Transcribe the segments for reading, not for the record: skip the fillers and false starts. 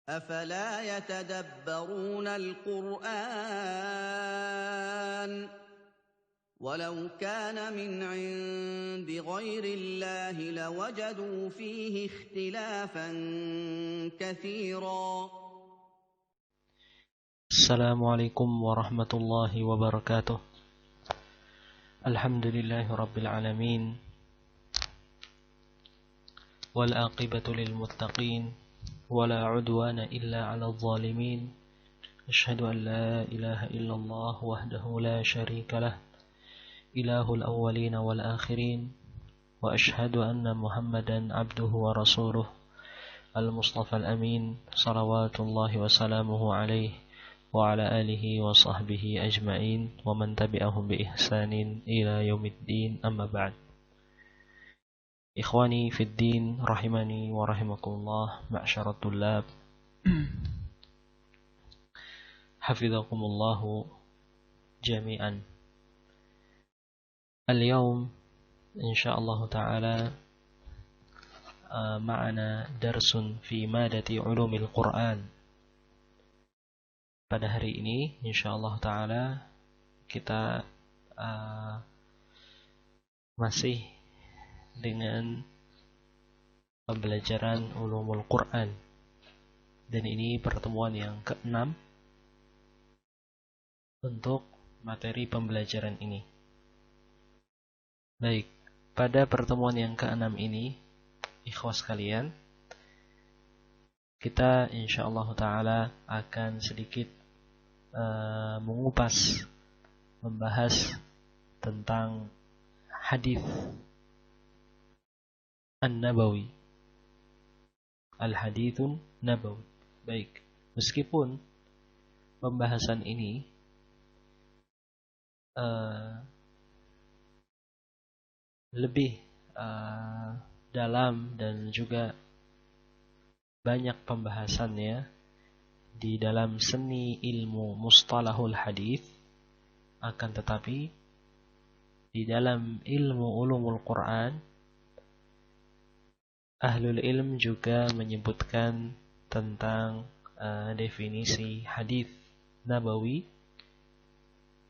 أَفَلَا يَتَدَبَّرُونَ الْقُرْآنَ وَلَوْ كَانَ مِنْ عِندِ غَيْرِ اللَّهِ لَوَجَدُوا فِيهِ اخْتِلَافًا كَثِيرًا. Assalamualaikum warahmatullahi wabarakatuh. Alhamdulillahi rabbil alamin. Wal aqibatu lil muttaqin. Wala udwana illa 'alal zalimin. Asyhadu an la ilaha illallah wahdahu la syarika lah. Ilahul awwalin wal akhirin. Wa asyhadu anna Muhammadan 'abduhu wa rasuluh. Al-Mustafa al-Amin. Salawatullahi wa salamuhu alaihi wa ala alihi wa sahbihi ajma'in wa man tabi'ahum bi ihsanin ila yaumiddin, amma ba'd. Ikhwani fid din rahimani wa rahimakumullah, ma'syarat tullab. Hafizakumullahu jami'an. Al-yawm insyaallah ta'ala ma'ana darsun fi madati ulumil Qur'an. Pada hari ini insyaallah ta'ala kita masih dengan pembelajaran ulumul Quran, dan ini pertemuan yang ke-6 untuk materi pembelajaran ini. Baik, pada pertemuan yang ke-6 ini ikhwas sekalian, kita insyaallah ta'ala akan sedikit mengupas, membahas tentang hadis An-Nabawi, Al-Hadithun Nabawi. Baik, meskipun pembahasan ini lebih dalam dan juga banyak pembahasannya di dalam seni ilmu mustalahul hadis, akan tetapi di dalam ilmu ulumul Quran, ahlul ilm juga menyebutkan tentang definisi hadis nabawi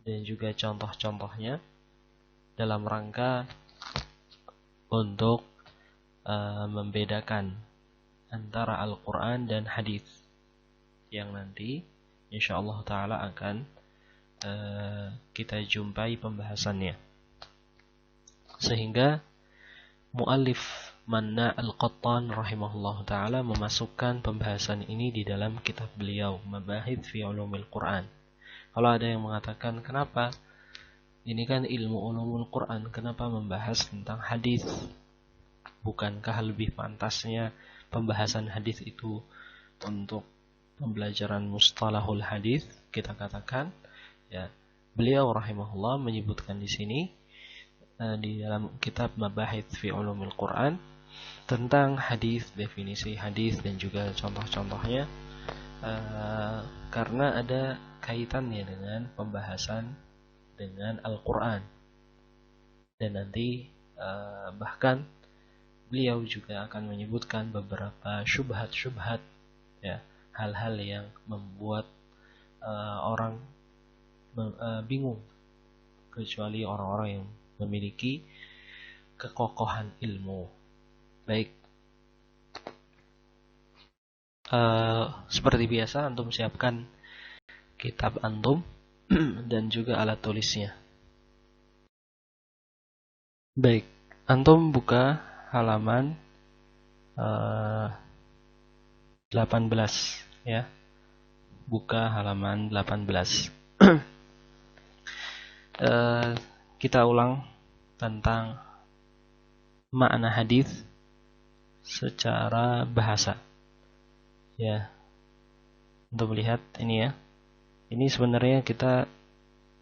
dan juga contoh-contohnya dalam rangka untuk membedakan antara Al-Quran dan hadis, yang nanti insyaallah ta'ala akan kita jumpai pembahasannya. Sehingga muallif Manna Al-Qattan rahimahullah ta'ala memasukkan pembahasan ini di dalam kitab beliau, Mabahith fi Ulumil Quran. Kalau ada yang mengatakan, kenapa ini kan ilmu ulumul Quran, kenapa membahas tentang hadis? Bukankah lebih pantasnya pembahasan hadis itu untuk pembelajaran mustalahul hadis? Kita katakan, ya, beliau rahimahullah menyebutkan di sini di dalam kitab Mabahith fi Ulumil Quran tentang hadis, definisi hadis dan juga contoh-contohnya, karena ada kaitannya dengan pembahasan dengan Al-Quran. Dan nanti bahkan beliau juga akan menyebutkan beberapa syubhat-syubhat, ya, hal-hal yang membuat orang bingung, kecuali orang-orang yang memiliki kekokohan ilmu. Baik, seperti biasa antum siapkan kitab antum dan juga alat tulisnya. Baik, antum buka halaman 18, ya. Buka halaman 18. Kita ulang tentang makna hadis secara bahasa. Ya. Untuk melihat ini, ya. Ini sebenarnya kita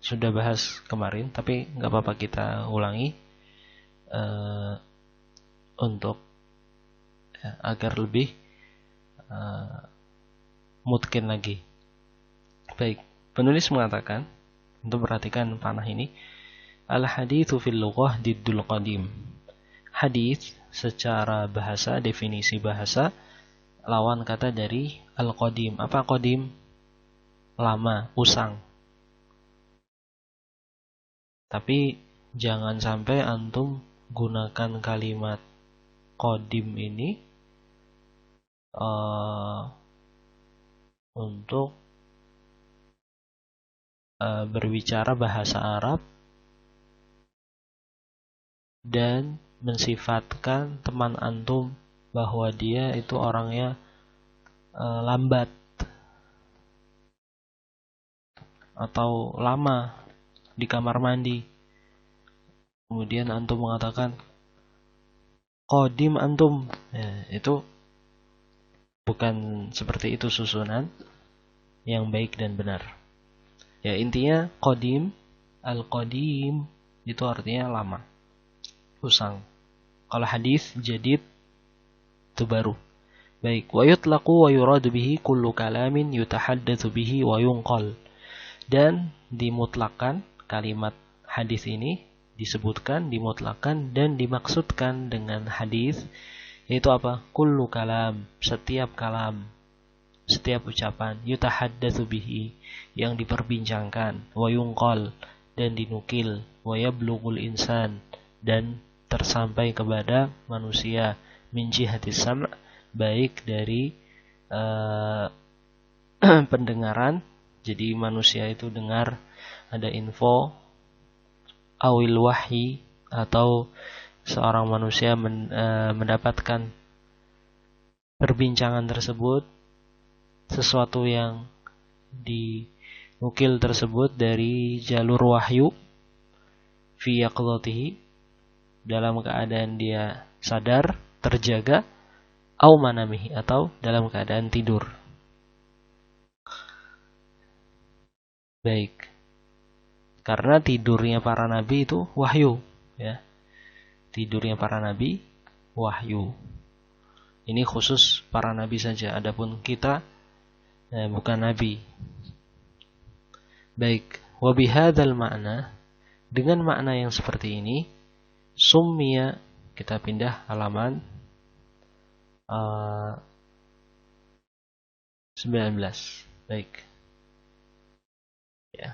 sudah bahas kemarin, tapi nggak apa-apa kita ulangi untuk agar lebih mungkin lagi. Baik, penulis mengatakan, untuk perhatikan panah ini, al-haditsu fil lughah diddul qadim. Hadis secara bahasa, definisi bahasa lawan kata dari al-qadim. Apa qadim? Lama, usang. Tapi jangan sampai antum gunakan kalimat qadim ini untuk berbicara bahasa Arab dan mensifatkan teman antum bahwa dia itu orangnya lambat atau lama di kamar mandi. Kemudian antum mengatakan qadim antum. Ya, itu bukan seperti itu susunan yang baik dan benar. Ya, intinya qadim, al-qadim itu artinya lama, usang. Kalau hadis jadid itu baru. Baik, wa yutlaqu wa yuradu bihi kullu kalamin yutahaddatsu bihi wa yunqal. Dan dimutlakan kalimat hadis ini disebutkan, dimutlakan dan dimaksudkan dengan hadis yaitu apa? Kullu kalam, setiap kalam, setiap ucapan, yutahaddatsu bihi, yang diperbincangkan, wa yunqal, dan dinukil, wa yablughul insan, dan tersampai kepada manusia, min jihatis sam', baik dari pendengaran, jadi manusia itu dengar ada info, awil wahyi, atau seorang manusia mendapatkan perbincangan tersebut, sesuatu yang dinukil tersebut dari jalur wahyu, fi yaqdhatihi, dalam keadaan dia sadar, terjaga, au manamihi, atau dalam keadaan tidur. Baik, karena tidurnya para nabi itu wahyu, ya. Tidurnya para nabi wahyu. Ini khusus para nabi saja, adapun kita bukan nabi. Baik, wa bihadzal ma'na, dengan makna yang seperti ini, summiya, kita pindah halaman 19. Baik. Ya.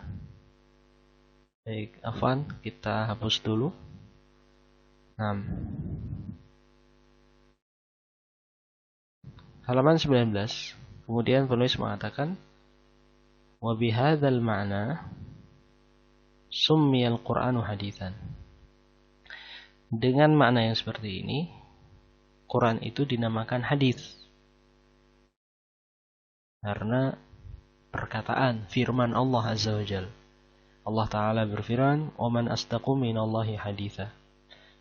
Baik, afwan, kita hapus dulu. 6. Halaman 19. Kemudian penulis mengatakan wa bihadzal ma'na summiyal Qur'anu haditsan. Dengan makna yang seperti ini, Quran itu dinamakan hadis. Karena perkataan firman Allah Azza wa Jalla. Allah Ta'ala berfirman, "Wa man asdaqu minallahi haditsa."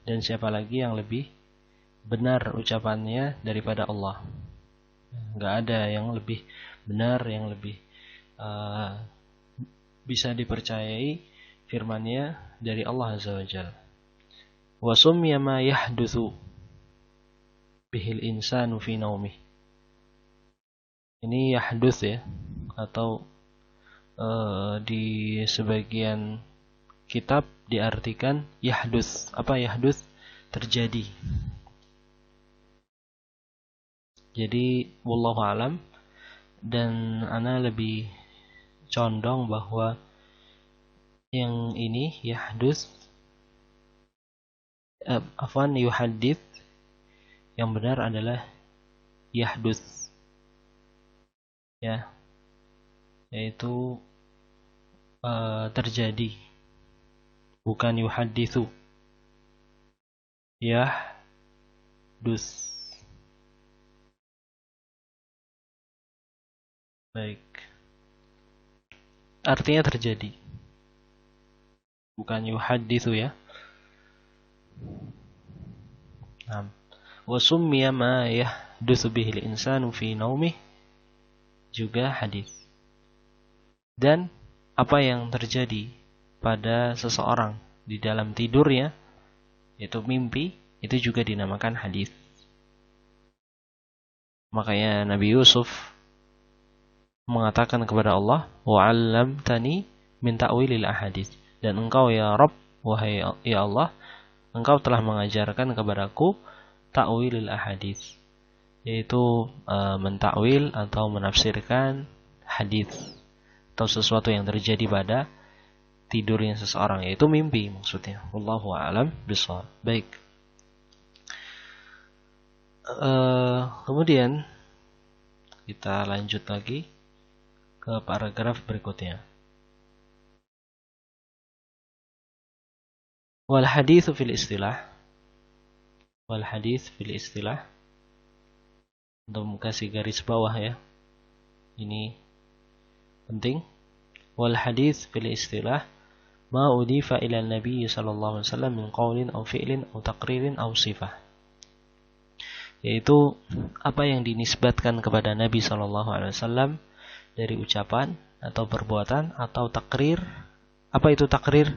Dan siapa lagi yang lebih benar ucapannya daripada Allah? Enggak ada yang lebih benar, yang lebih bisa dipercayai firman-Nya dari Allah Azza wa Jalla. Wa summiya ma yahdutsu bihil insanu fi naumih. Ini yahduts ya, atau di sebagian kitab diartikan yahduts. Apa yahduts? Terjadi. Jadi wallahu alam, dan ana lebih condong bahwa yang ini yahduts, yuhadits, yang benar adalah yahduts, ya, yaitu terjadi, bukan yuhaditsu. Yahduts. Baik, artinya terjadi, bukan yuhaditsu ya. Wa summiya ma yahdutsu bihil insanu fi naumih, juga hadis. Dan apa yang terjadi pada seseorang di dalam tidurnya, yaitu mimpi, itu juga dinamakan hadis. Makanya Nabi Yusuf mengatakan kepada Allah, "Wa'allamtani min ta'wilil ahadits." Dan engkau ya Rabb, wahai ya Allah, engkau telah mengajarkan kepadaku ta'wilil ahadits, yaitu mentakwil atau menafsirkan hadis atau sesuatu yang terjadi pada tidurnya seseorang, yaitu mimpi maksudnya. Wallahu a'lam bishawab. Baik. Kemudian kita lanjut lagi ke paragraf berikutnya. Wal hadits fil istilah. Wal hadits fil istilah. Untuk kasih garis bawah ya. Ini penting. Wal hadits fil istilah ma udifa ila Nabi sallallahu alaihi wasallam min qaulin aw fi'lin aw taqririn aw sifah. Yaitu apa yang dinisbatkan kepada Nabi sallallahu alaihi wasallam dari ucapan atau perbuatan atau takrir. Apa itu takrir?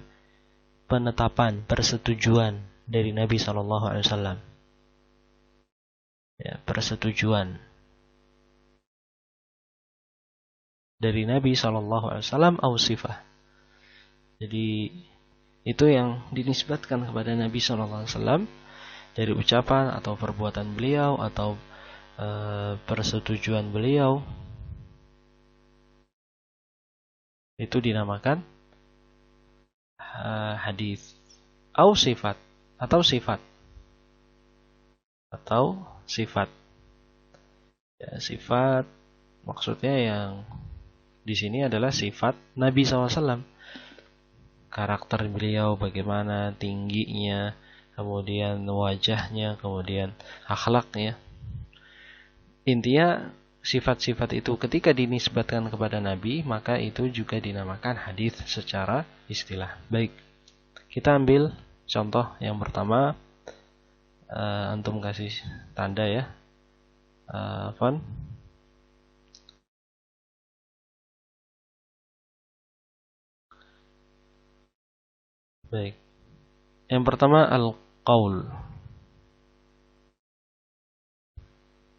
Penetapan, persetujuan dari Nabi sallallahu alaihi wasallam. Ya, persetujuan dari Nabi sallallahu alaihi wasallam au sifah. Jadi itu yang dinisbatkan kepada Nabi sallallahu alaihi wasallam dari ucapan atau perbuatan beliau atau persetujuan beliau, itu dinamakan hadis. Au sifat atau sifat ya, sifat maksudnya yang di sini adalah sifat Nabi SAW, karakter beliau bagaimana, tingginya, kemudian wajahnya, kemudian akhlaknya. Intinya sifat-sifat itu ketika dinisbatkan kepada Nabi, maka itu juga dinamakan hadis secara istilah. Baik, kita ambil contoh yang pertama. Antum kasih tanda ya, Fon. Baik, yang pertama al-qaul.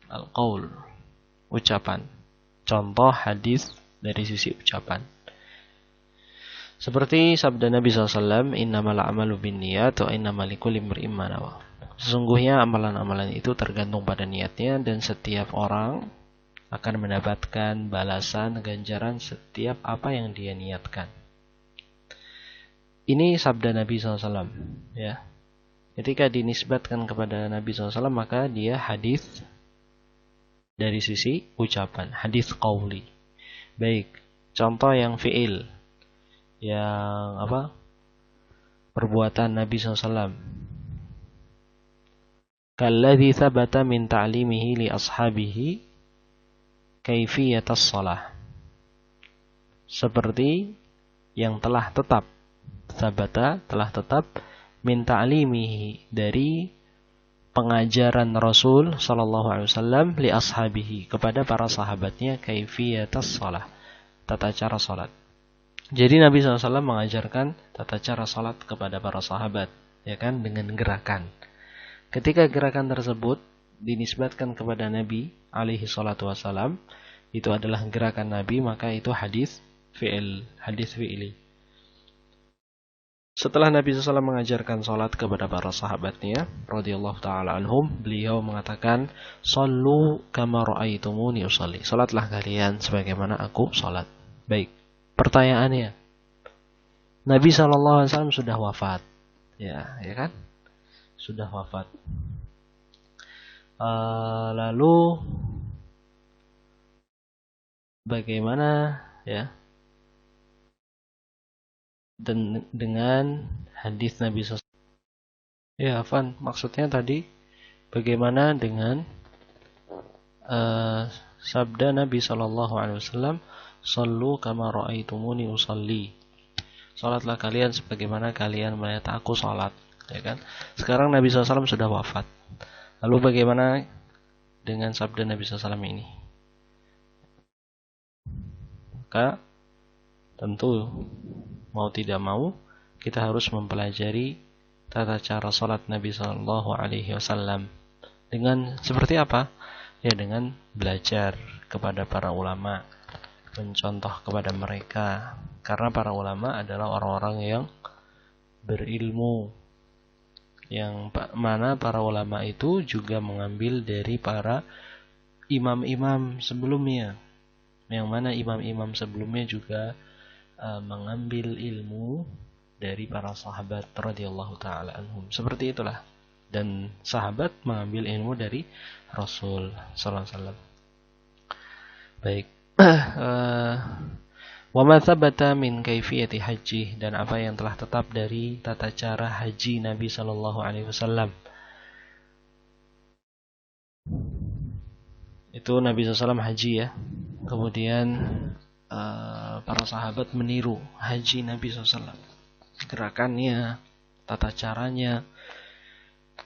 Al-qaul, ucapan. Contoh hadis dari sisi ucapan. Seperti sabda Nabi SAW, innamal a'malu binniyat wa innamal likulli imri'in ma nawa. Sesungguhnya amalan-amalan itu tergantung pada niatnya, dan setiap orang akan mendapatkan balasan ganjaran setiap apa yang dia niatkan. Ini sabda Nabi SAW ya. Ketika dinisbatkan kepada Nabi SAW, maka dia hadis dari sisi ucapan, hadis qauli. Baik, contoh yang fi'il, yang apa? Perbuatan Nabi SAW. Kalladzi thabata min ta'limihi li ashabihi kaifiyatas shalah. Seperti yang telah tetap, thabata telah tetap, min ta'limihi dari pengajaran Rasul sallallahu alaihi wasallam li ashabihi kepada para sahabatnya kaifiyatas shalah, tata cara salat. Jadi Nabi SAW mengajarkan tata cara salat kepada para sahabat, ya kan, dengan gerakan. Ketika gerakan tersebut dinisbatkan kepada Nabi alaihi salatu wasalam, itu adalah gerakan Nabi, maka itu hadis fi'il, hadis fi'ili. Setelah Nabi SAW mengajarkan salat kepada para sahabatnya radhiyallahu taala anhum, beliau mengatakan, "Shallu kama ra'aitumuni usalli." Salatlah kalian sebagaimana aku salat. Baik. Pertanyaannya, Nabi SAW sudah wafat, ya kan? Sudah wafat. Lalu bagaimana ya dengan hadis Nabi SAW? Ya, Afan, maksudnya tadi bagaimana dengan sabda Nabi SAW, "Shallu kama ra'aitumuni usalli." Salatlah kalian sebagaimana kalian melihat aku salat, ya kan? Sekarang Nabi SAW sudah wafat. Lalu bagaimana dengan sabda Nabi SAW ini? Maka tentu mau tidak mau kita harus mempelajari tata cara salat Nabi SAW. Dengan seperti apa? Ya, dengan belajar kepada para ulama, mencontoh kepada mereka, karena para ulama adalah orang-orang yang berilmu, yang mana para ulama itu juga mengambil dari para imam-imam sebelumnya, yang mana imam-imam sebelumnya juga mengambil ilmu dari para sahabat radhiyallahu taala anhum. Seperti itulah. Dan sahabat mengambil ilmu dari Rasul sallallahu alaihi wasallam. Baik. Wa ma thabata min kaifiyati haji, dan apa yang telah tetap dari tata cara haji Nabi sallallahu alaihi wasallam. Itu Nabi SAW haji ya. Kemudian para sahabat meniru haji Nabi SAW. Gerakannya, tata caranya.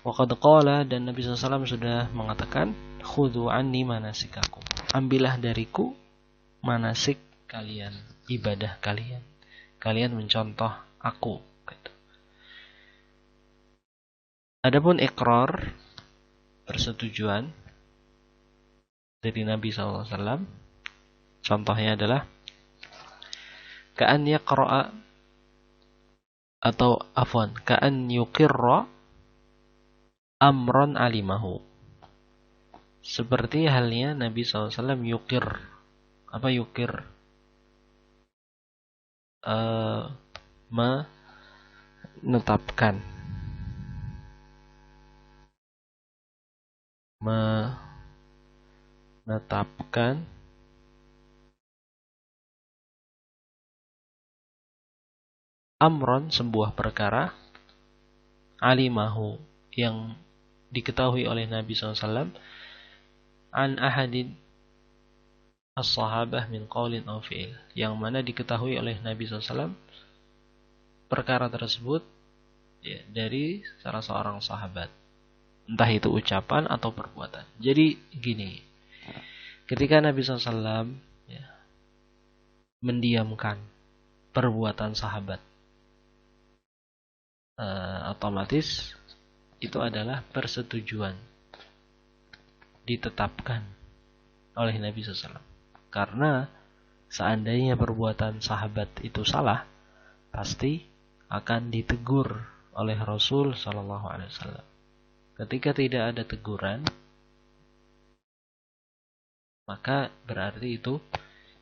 Wa qad qala, dan Nabi SAW sudah mengatakan, khudhu anni manasikakum. Ambillah dariku manasik kalian, ibadah kalian. Kalian mencontoh aku. Gitu. Adapun iqrar, persetujuan dari Nabi SAW, contohnya adalah ka'an yaqra'a, atau afwan, ka'an yuqirra amron alimahu. Seperti halnya Nabi SAW yukir. Apa yukir? Menetapkan. Menetapkan amron, sebuah perkara, alimahu, yang diketahui oleh Nabi SAW, an ahadin as-sahabah min qaulin aw fi'il, yang mana diketahui oleh Nabi SAW perkara tersebut ya, dari salah seorang sahabat, entah itu ucapan atau perbuatan. Jadi gini, ketika Nabi SAW ya, mendiamkan perbuatan sahabat, otomatis itu adalah persetujuan, ditetapkan oleh Nabi SAW. Karena seandainya perbuatan sahabat itu salah, pasti akan ditegur oleh Rasul SAW. Ketika tidak ada teguran, maka berarti itu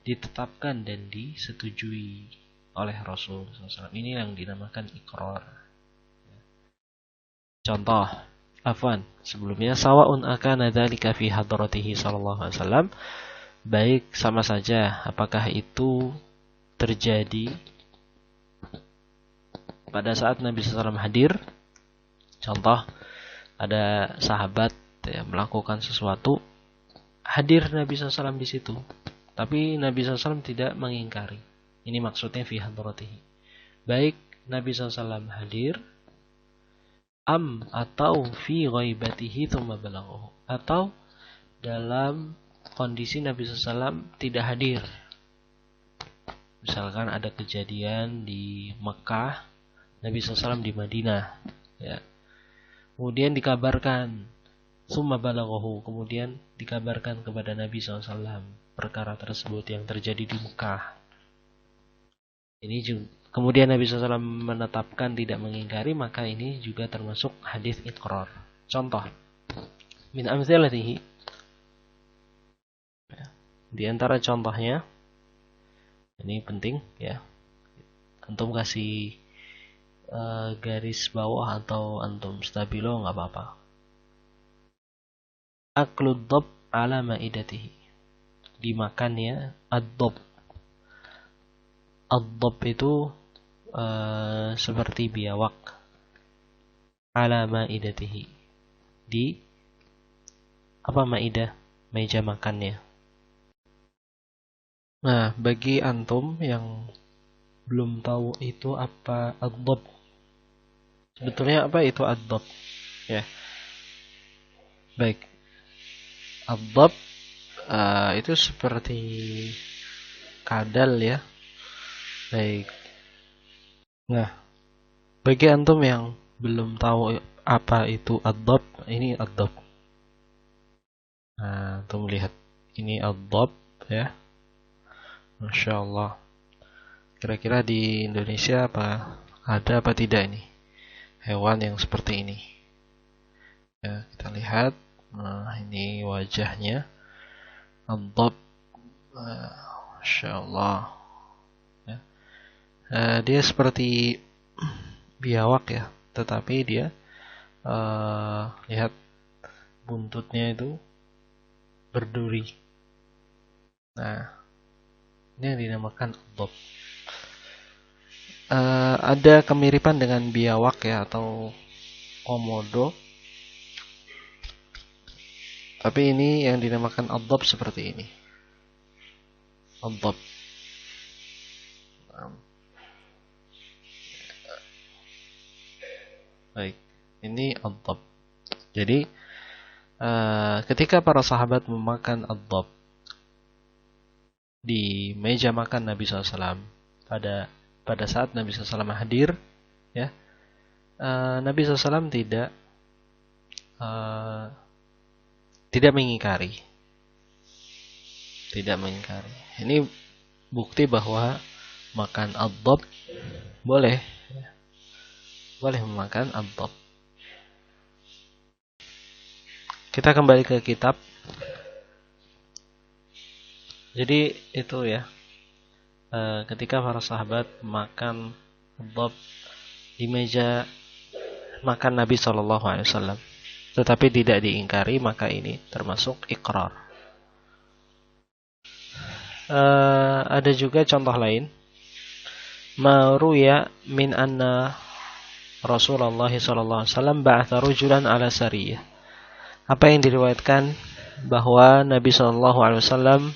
ditetapkan dan disetujui oleh Rasul SAW. Ini yang dinamakan iqrar. Contoh, afwan, sebelumnya sawa'un akana dzalika fi hadratihi sallallahu alaihi wasallam, baik sama saja apakah itu terjadi pada saat Nabi SAW hadir. Contoh, ada sahabat ya, melakukan sesuatu, hadir Nabi SAW di situ, tapi Nabi SAW tidak mengingkari. Ini maksudnya fi hadratihi. Baik Nabi SAW hadir, atau fi ghaibatihi tsumma balaghahu, atau dalam kondisi Nabi SAW tidak hadir. Misalkan ada kejadian di Mekah, Nabi SAW di Madinah ya. Kemudian dikabarkan tsumma balaghahu, kemudian dikabarkan kepada Nabi SAW perkara tersebut yang terjadi di Mekah. Ini juga, kemudian Nabi SAW menetapkan tidak mengingkari, maka ini juga termasuk hadis iqrar. Contoh, min amthalatihi, di antara contohnya, ini penting ya, antum kasih garis bawah atau antum stabilo nggak apa-apa. Aklud dhab ala ma'idatihi, dimakannya ad-dhab. Ad-dhab itu seperti biawak, ala ma'idatihi, di apa ma'idah, meja makannya. Nah, bagi antum yang belum tahu itu apa ad-dhab, sebetulnya apa itu ad-dhab ya. Baik, ad-dhab itu seperti kadal ya. Baik. Nah, bagi antum yang belum tahu apa itu ad-dhab, ini ad-dhab. Nah, antum lihat, ini ad-dhab ya. Masya Allah. Kira-kira di Indonesia ada apa tidak ini hewan yang seperti ini? Ya, kita lihat. Nah, ini wajahnya. Ad-dhab, Masya Allah. Ya. Dia seperti biawak ya, tetapi dia lihat buntutnya itu berduri. Nah, ini yang dinamakan ad-dhab. Ada kemiripan dengan biawak ya atau komodo, tapi ini yang dinamakan ad-dhab seperti ini. Ad-dhab. Baik, ini ad-dhab. Jadi ketika para sahabat memakan ad-dhab di meja makan Nabi SAW pada saat Nabi SAW hadir, ya, Nabi SAW tidak mengingkari. Ini bukti bahwa makan ad-dhab boleh memakan ad-dhab. Kita kembali ke kitab. Jadi itu ya, ketika para sahabat makan ad-dhab di meja makan Nabi SAW, tetapi tidak diingkari, maka ini termasuk iqrar. Ada juga contoh lain, ma ruya min anna Rasulullah SAW ba'atha rujulan ala sariyah. Apa yang diriwayatkan bahwa Nabi SAW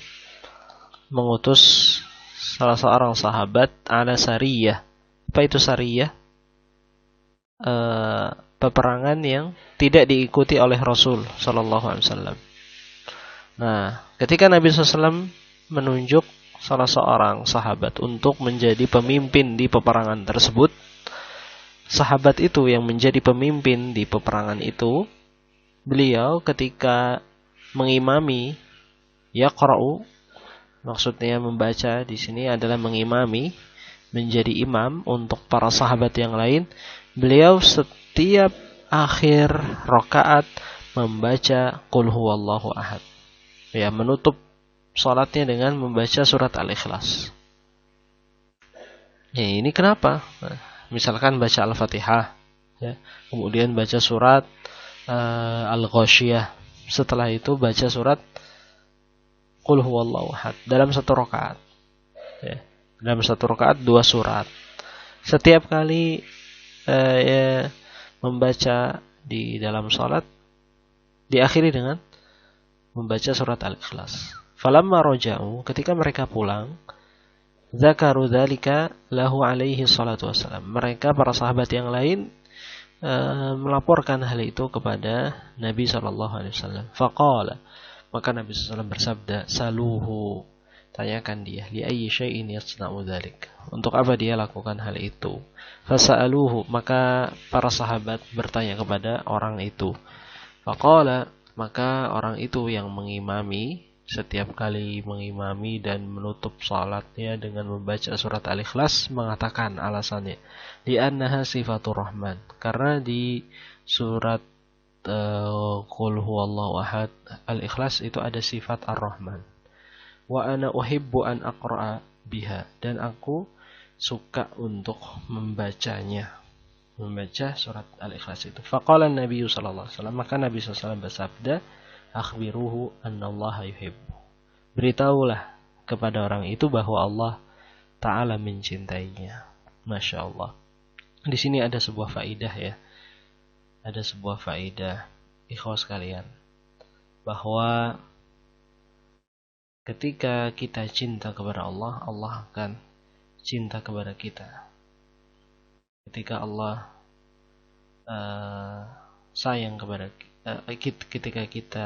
mengutus salah seorang sahabat ala sariyah. Apa itu sariyah? Peperangan yang tidak diikuti oleh Rasul SAW. Nah, ketika Nabi SAW menunjuk salah seorang sahabat untuk menjadi pemimpin di peperangan tersebut, sahabat itu yang menjadi pemimpin di peperangan itu, beliau ketika mengimami, yaqra'u, maksudnya membaca di sini adalah mengimami, menjadi imam untuk para sahabat yang lain. Beliau setiap akhir rakaat membaca Qul huwallahu ahad. Ya, menutup salatnya dengan membaca surat Al-Ikhlas. Ya, ini kenapa? Misalkan baca Al-Fatihah, ya, kemudian baca surat Al-Ghasyiyah, setelah itu baca surat Qul huwallahu ahad dalam satu rakaat. Ya, dalam satu rakaat 2 surat. Setiap kali membaca di dalam salat diakhiri dengan membaca surat Al-Ikhlas. Falamma raja'u, ketika mereka pulang, zakaru dzalika lahu alaihi salatu wassalam. Mereka para sahabat yang lain melaporkan hal itu kepada Nabi SAW. Faqala, maka Nabi SAW bersabda, saluhu, tanyakan dia, li ayyi syai'in yasna'u dzalik, untuk apa dia lakukan hal itu. Fasa'aluhu, maka para sahabat bertanya kepada orang itu. Faqala, maka orang itu yang mengimami, setiap kali mengimami dan menutup salatnya dengan membaca surat Al-Ikhlas, mengatakan alasannya, li'annaha sifatur rahman, karena di surat Qul huwallahu ahad Al-Ikhlas itu ada sifat Ar-Rahman. Wa ana uhibbu an aqra'a biha, dan aku suka untuk membacanya, membaca surat Al-Ikhlas itu. Faqala Nabi sallallahu alaihi wasallam, maka Nabi sallallahu alaihi wasallam bersabda, akhbiruhu annallaha yuhibbu, beritahulah kepada orang itu bahwa Allah Ta'ala mencintainya. Masya Allah. Di sini ada sebuah faidah ya. Ada sebuah faidah, ikhwas sekalian, bahwa ketika kita cinta kepada Allah, Allah akan cinta kepada kita. Ketika Allah sayang kepada kita, ketika kita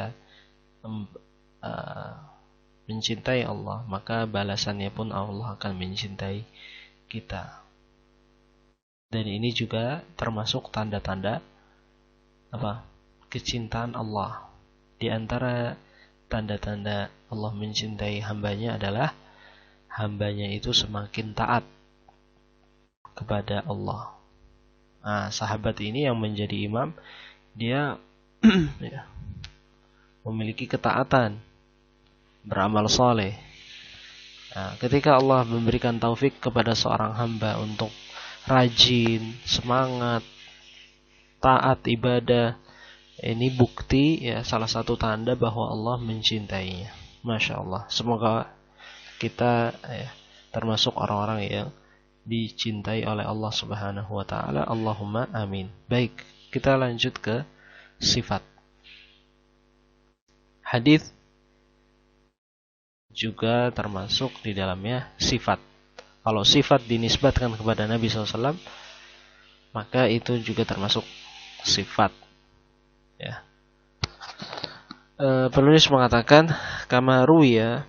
mencintai Allah, maka balasannya pun Allah akan mencintai kita. Dan ini juga termasuk tanda-tanda kecintaan Allah. Di antara tanda-tanda Allah mencintai hambanya adalah hambanya itu semakin taat kepada Allah. Nah, sahabat ini yang menjadi imam, dia memiliki ketaatan beramal soleh. Nah, ketika Allah memberikan taufik kepada seorang hamba untuk rajin, semangat, taat ibadah, ini bukti ya, salah satu tanda bahwa Allah mencintainya. Masya Allah. Semoga kita termasuk orang-orang yang dicintai oleh Allah Subhanahu wa taala. Allahumma amin. Baik, kita lanjut ke sifat. Hadis juga termasuk di dalamnya sifat. Kalau sifat dinisbatkan kepada Nabi SAW, maka itu juga termasuk sifat. Ya. Penulis mengatakan, kama ruwiya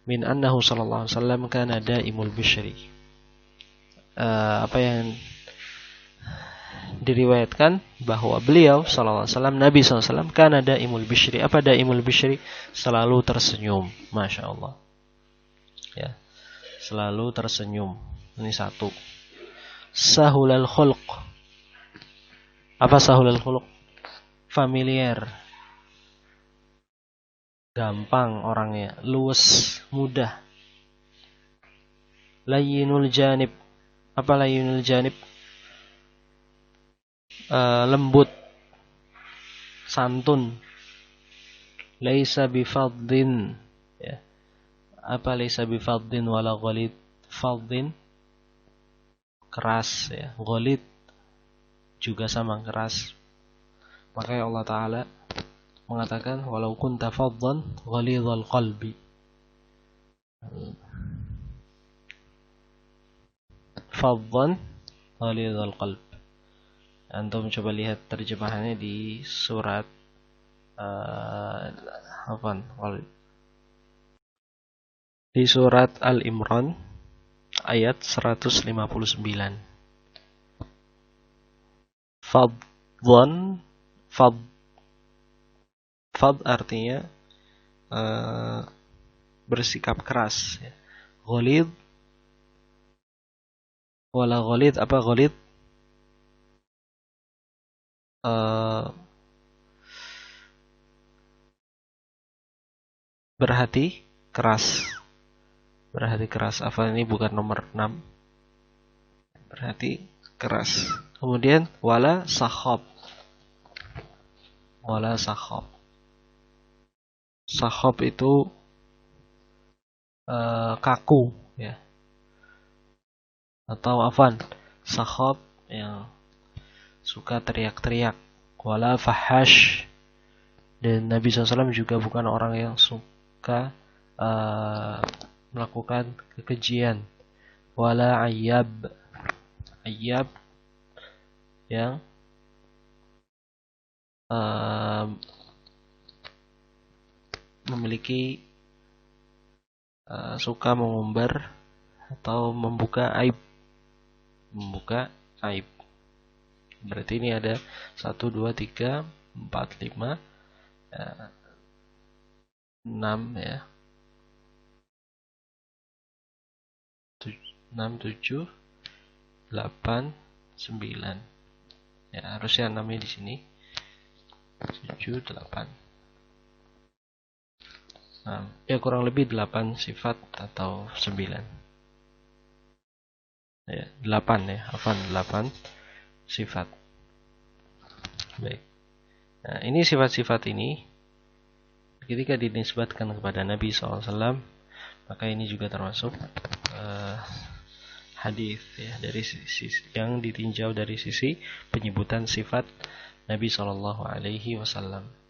min annahu sallallahu alaihi wasallam kana daimul bisyri. Apa yang diriwayatkan bahwa beliau sallallahu alaihi wasallam, Nabi sallallahu alaihi wasallam, kana daimul bisyri. Apa daimul bisyri? Selalu tersenyum. Masya Allah. Ya. Selalu tersenyum. Ini satu. Sahulal khuluq. Apa sahulal khuluq? Familiar. Gampang orangnya, luwes, mudah. Layyinul janib. Apa layyinul janib? Lembut, santun. Laisa bifadhin, ya. Apa laisa bifadhin wala ghalid? Fadhin keras, ya. Ghalid juga sama keras. Makanya Allah Ta'ala mengatakan walau kunta faddan ghalidhal qalbi. Faddan ghalidhal qalb. Antum coba lihat terjemahannya di surat di surat Al-Imran ayat 159. Faddan, fad artinya bersikap keras. Ghalid, wala ghalid, apa ghalid? Berhati keras. Berhati keras. Apa ini bukan nomor 6? Berhati keras. Kemudian wala sakhab. Wala sakhab. Sakhab itu kaku, ya. Atau afan, sakhab yang suka teriak-teriak. Wala fahash. Dan Nabi SAW juga bukan orang yang suka melakukan kekejian. Wala ayyab. Ayyab yang memiliki suka mengumbar atau membuka aib. Membuka aib. Berarti ini ada 1, 2, 3, 4, 5, 6 ya. 6, 7, 8, 9. Ya, harusnya 6-nya di sini. 7, 8. Nah, ya kurang lebih 8 sifat atau 9. Ya, 8 ya, afan 8 sifat. Baik. Nah, ini sifat-sifat ini ketika dinisbatkan kepada Nabi SAW, maka ini juga termasuk hadis ya, dari sisi yang ditinjau dari sisi penyebutan sifat Nabi SAW.